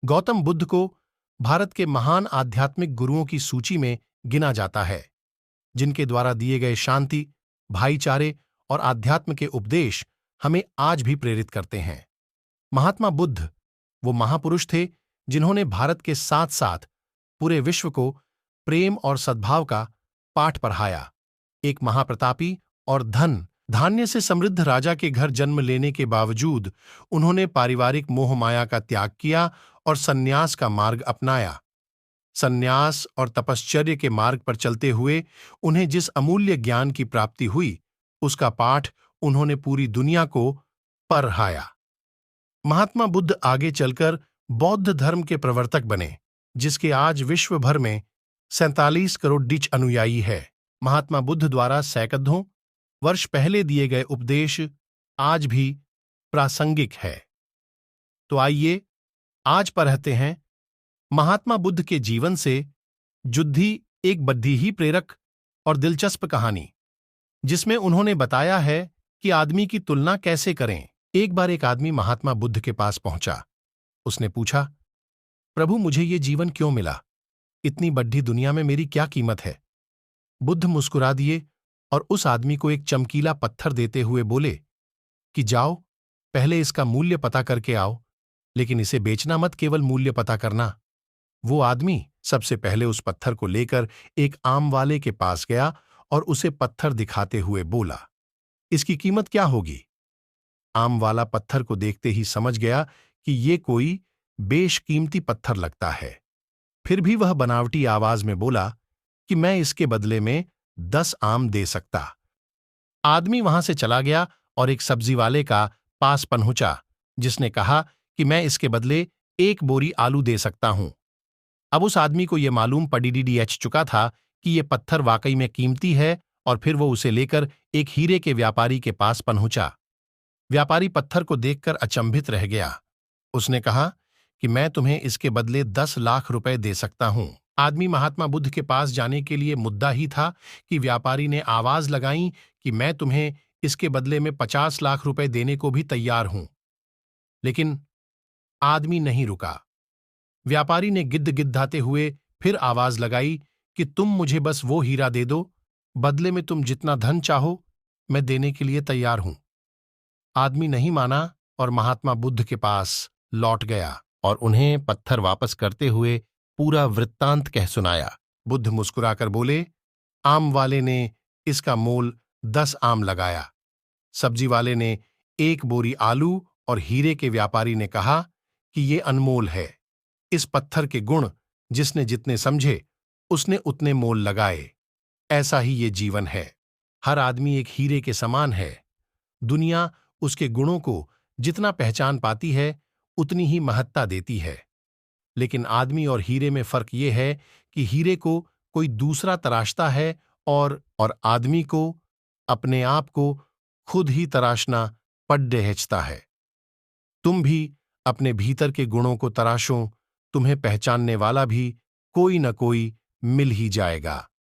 गौतम बुद्ध को भारत के महान आध्यात्मिक गुरुओं की सूची में गिना जाता है, जिनके द्वारा दिए गए शांति, भाईचारे और आध्यात्म के उपदेश हमें आज भी प्रेरित करते हैं। महात्मा बुद्ध वो महापुरुष थे जिन्होंने भारत के साथ साथ पूरे विश्व को प्रेम और सद्भाव का पाठ पढ़ाया। एक महाप्रतापी और धन धान्य से समृद्ध राजा के घर जन्म लेने के बावजूद उन्होंने पारिवारिक मोह माया का त्याग किया और सन्यास का मार्ग अपनाया। सन्यास और तपश्चर्य के मार्ग पर चलते हुए उन्हें जिस अमूल्य ज्ञान की प्राप्ति हुई, उसका पाठ उन्होंने पूरी दुनिया को पढ़ाया। महात्मा बुद्ध आगे चलकर बौद्ध धर्म के प्रवर्तक बने, जिसके आज विश्व भर में 47 करोड़ डिच अनुयायी है। महात्मा बुद्ध द्वारा सैकड़ों वर्ष पहले दिए गए उपदेश आज भी प्रासंगिक है। तो आइए आज पढ़ते हैं महात्मा बुद्ध के जीवन से जुड़ी एक बड़ी ही प्रेरक और दिलचस्प कहानी, जिसमें उन्होंने बताया है कि आदमी की तुलना कैसे करें। एक बार एक आदमी महात्मा बुद्ध के पास पहुंचा। उसने पूछा, प्रभु, मुझे ये जीवन क्यों मिला? इतनी बड़ी दुनिया में मेरी क्या कीमत है? बुद्ध मुस्कुरा दिए और उस आदमी को एक चमकीला पत्थर देते हुए बोले कि जाओ, पहले इसका मूल्य पता करके आओ, लेकिन इसे बेचना मत, केवल मूल्य पता करना। वो आदमी सबसे पहले उस पत्थर को लेकर एक आम वाले के पास गया और उसे पत्थर दिखाते हुए बोला, इसकी कीमत क्या होगी? आम वाला पत्थर को देखते ही समझ गया कि ये कोई बेशकीमती पत्थर लगता है। फिर भी वह बनावटी आवाज में बोला कि मैं इसके बदले में 10 आम दे सकता। आदमी वहां से चला गया और एक सब्जी वाले का पास पहुंचा, जिसने कहा कि मैं इसके बदले 1 बोरी आलू दे सकता हूं। अब उस आदमी को यह मालूम पड़ीडीएच चुका था कि यह पत्थर वाकई में कीमती है, और फिर वो उसे लेकर एक हीरे के व्यापारी के पास पहुंचा। व्यापारी पत्थर को देखकर अचंभित रह गया। उसने कहा कि मैं तुम्हें इसके बदले 10 लाख रुपए दे सकता हूं। आदमी महात्मा बुद्ध के पास जाने के लिए मुद्दा ही था कि व्यापारी ने आवाज लगाई कि मैं तुम्हें इसके बदले में 50 लाख रुपए देने को भी तैयार हूं। लेकिन आदमी नहीं रुका। व्यापारी ने गिद्दाते हुए फिर आवाज लगाई कि तुम मुझे बस वो हीरा दे दो, बदले में तुम जितना धन चाहो मैं देने के लिए तैयार हूं। आदमी नहीं माना और महात्मा बुद्ध के पास लौट गया और उन्हें पत्थर वापस करते हुए पूरा वृत्तांत कह सुनाया। बुद्ध मुस्कुराकर बोले, आम वाले ने इसका मोल 10 आम लगाया, सब्जी वाले ने 1 बोरी आलू, और हीरे के व्यापारी ने कहा कि ये अनमोल है। इस पत्थर के गुण जिसने जितने समझे उसने उतने मोल लगाए। ऐसा ही ये जीवन है। हर आदमी एक हीरे के समान है। दुनिया उसके गुणों को जितना पहचान पाती है उतनी ही महत्ता देती है। लेकिन आदमी और हीरे में फर्क ये है कि हीरे को कोई दूसरा तराशता है और आदमी को अपने आप को खुद ही तराशना पड़ता है। तुम भी अपने भीतर के गुणों को तराशो, तुम्हें पहचानने वाला भी कोई न कोई मिल ही जाएगा।